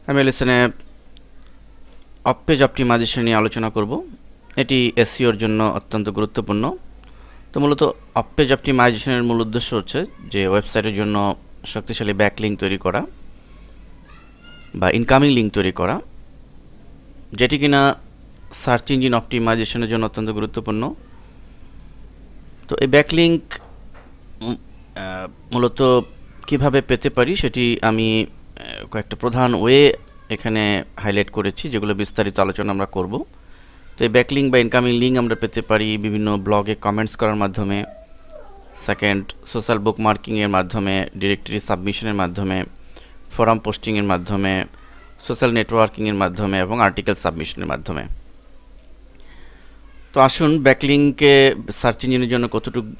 আমি লেসনে of page optimisation নিয়ে আলোচনা করব। এটি এসইওর জন্য অত্যন্ত গুরুত্বপূর্ণ। তো মূলত অফ পেজ অপটিমাইজেশনের মূল উদ্দেশ্য হচ্ছে যে ওয়েবসাইটের জন্য শক্তিশালী ব্যাকলিঙ্ক তৈরি করা বা ইনকামিং লিঙ্ক তৈরি করা, যেটি কিনা সার্চ ইঞ্জিন অপটিমাইজেশনের জন্য অত্যন্ত গুরুত্বপূর্ণ। তো এই ব্যাকলিঙ্ক মূলত কিভাবে পেতে পারি সেটি আমি কয়েকটা প্রধান ওয়ে এখানে হাইলাইট করেছি, যেগুলো বিস্তারিত আলোচনা আমরা করব। তো এই ব্যাকলিঙ্ক বা ইনকামিং লিঙ্ক আমরা পেতে পারি বিভিন্ন ব্লগে কমেন্টস করার মাধ্যমে, সেকেন্ড সোশ্যাল বুক মার্কিংয়ের মাধ্যমে, ডিরেক্টরি সাবমিশনের মাধ্যমে, ফোরাম পোস্টিংয়ের মাধ্যমে, সোশ্যাল নেটওয়ার্কিংয়ের মাধ্যমে এবং আর্টিকেল সাবমিশনের মাধ্যমে। তো আসুন ব্যাকলিঙ্কে সার্চ ইঞ্জিনের জন্য কতটুকু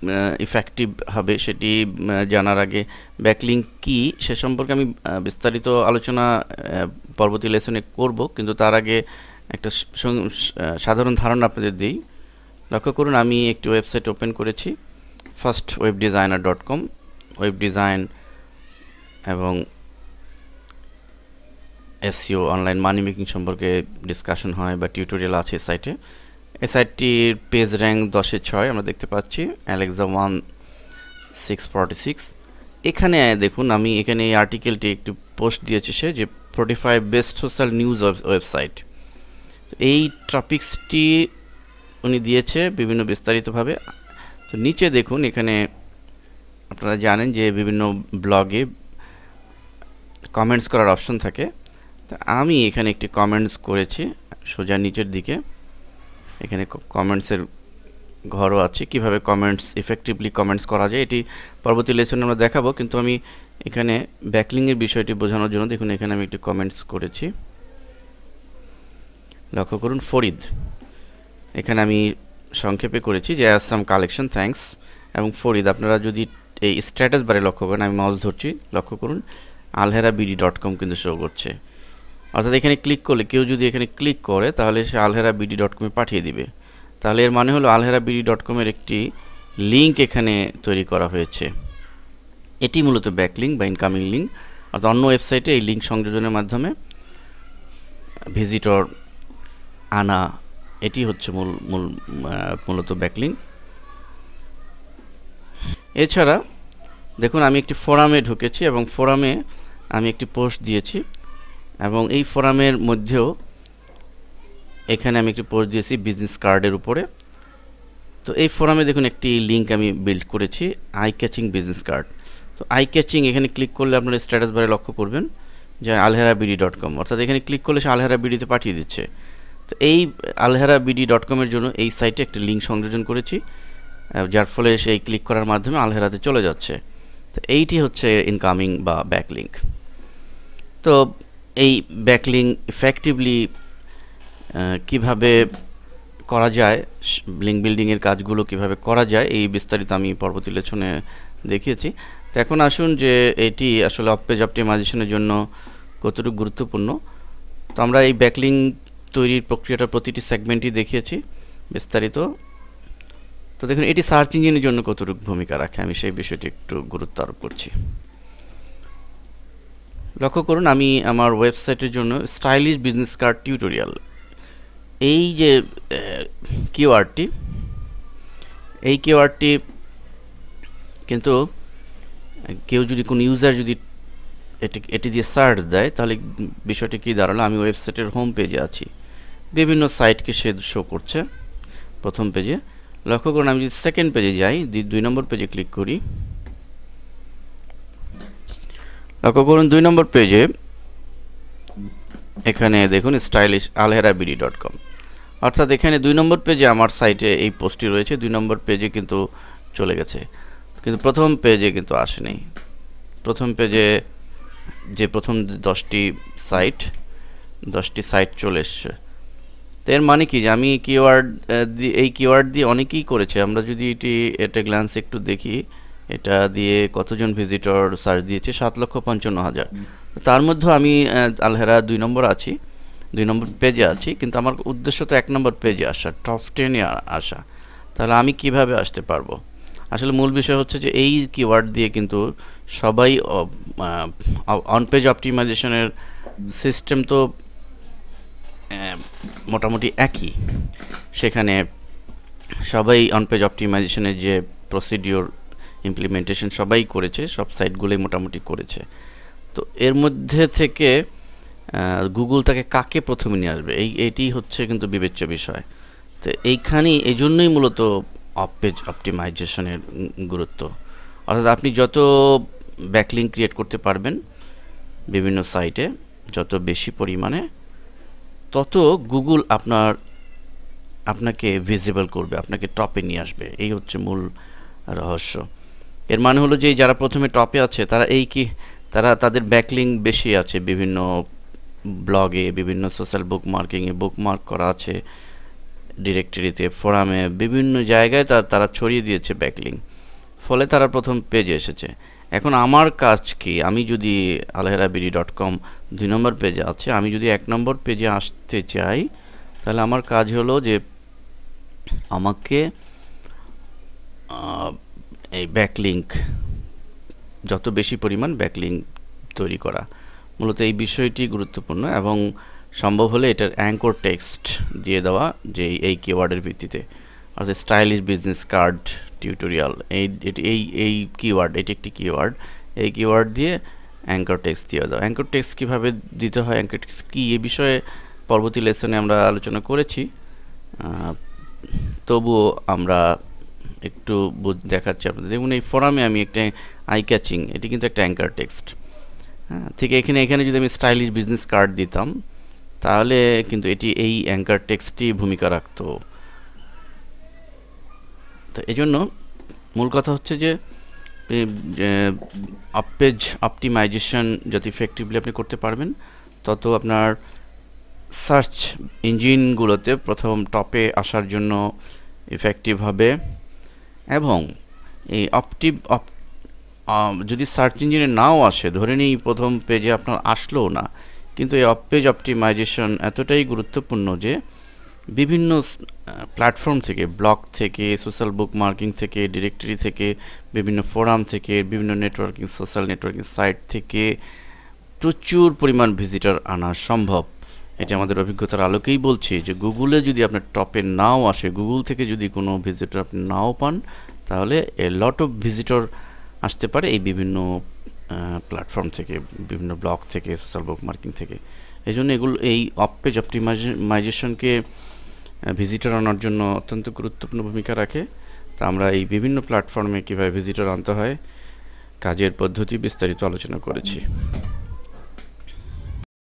ইফেক্টিভ হবে সেটি জানার আগে ব্যাকলিঙ্ক কি সে সম্পর্কে আমি বিস্তারিত আলোচনা পরবর্তী লেসনে করব, কিন্তু তার আগে একটা সাধারণ ধারণা আপনাদের দিই। লক্ষ্য করুন, আমি একটি ওয়েবসাইট ওপেন করেছি, firstwebdesigner.com। ওয়েব ডিজাইন এবং এসইও অনলাইন মানি মেকিং সম্পর্কে ডিসকাশন হয় বা টিউটোরিয়াল আছে এই সাইটে। এই সাইটটির পেজ র্যাঙ্ক 10-6 আমরা দেখতে পাচ্ছি, অ্যালেক্সা 1646। এখানে দেখুন, আমি এখানে এই আর্টিকেলটি একটু পোস্ট দিয়েছি সে যে 45 বেস্ট সোশ্যাল নিউজ ওয়েবসাইট। এই টপিক্সটি উনি দিয়েছে বিভিন্ন বিস্তারিতভাবে। তো নিচে দেখুন, এখানে আপনারা জানেন যে বিভিন্ন ব্লগে কমেন্টস করার অপশন থাকে। তো আমি এখানে একটি কমেন্টস করেছি সোজা নিচের দিকে। এখানে কমেন্টসের ঘরও আছে, কিভাবে কমেন্টস ইফেক্টিভলি কমেন্টস করা যায় এটি পরবর্তী লেসনে আমরা দেখাবো, কিন্তু আমি এখানে ব্যাকলিংয়ের বিষয়টি বোঝানোর জন্য দেখুন এখানে আমি একটি কমেন্টস করেছি। লক্ষ্য করুন, ফরিদ, এখানে আমি সংক্ষেপে করেছি যে আসাম কালেকশন থ্যাঙ্কস, এবং ফরিদ আপনারা যদি এই স্ট্যাটাস বারে লক্ষ্য করেন, আমি মাউস ধরছি, লক্ষ্য করুন alheraBD.com কিন্তু শো করছে। অর্থাৎ এখানে ক্লিক করলে কেউ যদি এখানে ক্লিক করে তাহলে সে alheraBD.com-এ পাঠিয়ে দিবে। তাহলে এর মানে হলো alheraBD.com-এর একটি লিঙ্ক এখানে তৈরি করা হয়েছে। এটি মূলত ব্যাকলিঙ্ক বা ইনকামিং লিঙ্ক, অর্থাৎ অন্য ওয়েবসাইটে এই লিঙ্ক সংযোজনের মাধ্যমে ভিজিটর আনা, এটি হচ্ছে মূলত ব্যাকলিঙ্ক। এছাড়া দেখুন, আমি একটি ফোরামে ঢুকেছি এবং ফোরামে আমি একটি পোস্ট দিয়েছি, এবং এই ফোরামের মধ্যেও এখানে আমি একটি পোস্ট দিয়েছি বিজনেস কার্ডের উপরে। তো এই ফোরামে দেখুন একটি লিঙ্ক আমি বিল্ড করেছি, আই ক্যাচিং বিজনেস কার্ড। তো আই ক্যাচিং এখানে ক্লিক করলে আপনারা স্ট্যাটাস বারে লক্ষ্য করবেন যে alheraBD.com, অর্থাৎ এখানে ক্লিক করলে সে alheraBD-তে পাঠিয়ে দিচ্ছে। তো এই alheraBD.com-এর জন্য এই সাইটে একটি লিঙ্ক সংযোজন করেছি, যার ফলে সেই ক্লিক করার মাধ্যমে আলহেরাতে চলে যাচ্ছে। তো এইটি হচ্ছে ইনকামিং বা ব্যাকলিঙ্ক। তো এই ব্যাকলিঙ্ক ইফেক্টিভলি কিভাবে করা যায়, লিঙ্ক বিল্ডিংয়ের কাজগুলো কিভাবে করা যায়, এই বিস্তারিত আমি পরবর্তী লেসনে দেখিয়েছি। তো এখন আসুন যে এটি আসলে অফ পেজ অপটিমাইজেশনের জন্য কতটুকু গুরুত্বপূর্ণ। তো আমরা এই ব্যাকলিঙ্ক তৈরির প্রক্রিয়াটা প্রতিটি সেগমেন্টই দেখিয়েছি বিস্তারিত। তো দেখুন এটি সার্চ ইঞ্জিনের জন্য কতটুকু ভূমিকা রাখে, আমি সেই বিষয়টি একটু গুরুত্ব আরোপ করছি। লক্ষ্য করুন, আমি আমার ওয়েবসাইটের জন্য স্টাইলিশ বিজনেস কার্ড টিউটোরিয়াল, এই যে কিওয়ার্ডটি, এই কিওয়ার্ডটি কিন্তু কেউ যদি কোনো ইউজার যদি এটি দিয়ে সার্চ দেয় তাহলে বিষয়টি কী দাঁড়ালো, আমি ওয়েবসাইটের হোম পেজে আছি, বিভিন্ন সাইটকে সে শো করছে প্রথম পেজে। লক্ষ্য করুন, আমি যদি সেকেন্ড পেজে যাই, 2 নম্বর পেজে ক্লিক করি, লক্ষ্য করুন 2 নম্বর পেজে এখানে দেখুন স্টাইলিশ alheraBD.com, অর্থাৎ এখানে 2 নম্বর পেজে আমার সাইটে এই পোস্টটি রয়েছে, 2 নম্বর পেজে কিন্তু চলে গেছে, কিন্তু প্রথম পেজে কিন্তু আসেনি। প্রথম পেজে যে প্রথম 10টি সাইট চলে এসছে। তো এর মানে কি যে আমি এই কিওয়ার্ড দিয়ে অনেকেই করেছে। আমরা যদি এটা গ্ল্যান্স একটু দেখি, এটা দিয়ে কতজন ভিজিটর সার্চ দিয়েছে, 7,55,000। তার মধ্যে আমি আলহেরা 2 নম্বর আছি, 2 নম্বর পেজে আছি, কিন্তু আমার উদ্দেশ্য তো 1 নম্বর পেজে আসা, টপ 10-এ আসা। তাহলে আমি কিভাবে আসতে পারবো? আসলে মূল বিষয় হচ্ছে যে এই কিওয়ার্ড দিয়ে কিন্তু সবাই অন পেজ অপটিমাইজেশনের সিস্টেম তো মোটামুটি একই। সেখানে সবাই অন পেজ অপটিমাইজেশনের যে প্রসিডিওর ইমপ্লিমেন্টেশন সবাই করেছে, সব সাইটগুলোই মোটামুটি করেছে। তো এর মধ্যে থেকে গুগল তাকে কাকে প্রথমে নিয়ে আসবে, এটি হচ্ছে কিন্তু বিবেচ্য বিষয়। তো এইখানেই এই জন্যই মূলত অফ পেজ অপটিমাইজেশনের গুরুত্ব। অর্থাৎ আপনি যত ব্যাকলিঙ্ক ক্রিয়েট করতে পারবেন বিভিন্ন সাইটে যত বেশি পরিমাণে, তত গুগল আপনাকে ভিজিবল করবে, আপনাকে টপে নিয়ে আসবে। এই হচ্ছে মূল রহস্য। এর মানে হলো যে যারা প্রথমে টপে আছে তারা তাদের ব্যাকলিঙ্ক বেশি আছে, বিভিন্ন ব্লগে, বিভিন্ন সোশ্যাল বুকমার্কিংয়ে বুকমার্ক করা আছে, ডিরেক্টরিতে, ফোরামে, বিভিন্ন জায়গায় তারা ছড়িয়ে দিয়েছে ব্যাকলিঙ্ক, ফলে তারা প্রথম পেজে এসেছে। এখন আমার কাজ কি, আমি যদি alherabidy.com 2 নম্বর পেজে আছে, আমি যদি 1 নম্বর পেজে আসতে চাই, তাহলে আমার কাজ হলো যে আমাকে এই ব্যাকলিঙ্ক, যত বেশি পরিমাণ ব্যাকলিঙ্ক তৈরি করা, মূলত এই বিষয়টি গুরুত্বপূর্ণ। এবং সম্ভব হলে এটার অ্যাঙ্কর টেক্সট দিয়ে দেওয়া, যে এই কিওয়ার্ডের ভিত্তিতে, অর্থাৎ স্টাইলিশ বিজনেস কার্ড টিউটোরিয়াল, এই কিওয়ার্ড, এটি একটি কিওয়ার্ড, এই কিওয়ার্ড দিয়ে অ্যাঙ্কর টেক্সট দিয়ে দাও। অ্যাঙ্কর টেক্সট কীভাবে দিতে হয়, অ্যাঙ্কর টেক্সট কী, এ বিষয়ে পরবর্তী লেসনে আমরা আলোচনা করেছি। তবুও আমরা একটু দেখাচ্ছি আপনাদের। দেখুন এই ফোরামে আমি একটা আই ক্যাচিং, এটি কিন্তু একটা অ্যাঙ্কার টেক্সট। হ্যাঁ, ঠিক এখানে যদি আমি স্টাইলিশ বিজনেস কার্ড দিতাম, তাহলে কিন্তু এটি এই অ্যাঙ্কার টেক্সটই ভূমিকা রাখতো। তো এই জন্য মূল কথা হচ্ছে যে অফ পেজ অপটিমাইজেশন যত ইফেক্টিভলি আপনি করতে পারবেন, তত আপনার সার্চ ইঞ্জিনগুলোতে প্রথম টপে আসার জন্য ইফেক্টিভ হবে। এবং এই যদি সার্চ ইঞ্জিনে নাও আসে, ধরে নিই প্রথম পেজে আপনার আসলোও না, কিন্তু এই অফ পেজ অপটিমাইজেশন এতটাই গুরুত্বপূর্ণ যে বিভিন্ন প্ল্যাটফর্ম থেকে, ব্লগ থেকে, সোশ্যাল বুকমার্কিং থেকে, ডিরেক্টরি থেকে, বিভিন্ন ফোরাম থেকে, বিভিন্ন নেটওয়ার্কিং, সোশ্যাল নেটওয়ার্কিং সাইট থেকে প্রচুর পরিমাণ ভিজিটর আনা সম্ভব। এটা আমাদের অভিজ্ঞতার আলোকেই বলছি যে গুগলে যদি আপনার টপে নাও আসে, গুগল থেকে যদি কোনো ভিজিটর আপনি নাও পান, তাহলে এ লট অফ ভিজিটর আসতে পারে এই বিভিন্ন প্ল্যাটফর্ম থেকে, বিভিন্ন ব্লগ থেকে, সোশ্যাল বুকমার্কিং থেকে। এই জন্য এই অফ পেজ অপটিমাইজেশনকে ভিজিটর আনার জন্য অত্যন্ত গুরুত্বপূর্ণ ভূমিকা রাখে। তা আমরা এই বিভিন্ন প্ল্যাটফর্মে কীভাবে ভিজিটর আনতে হয়, কাজের পদ্ধতি বিস্তারিত আলোচনা করেছি।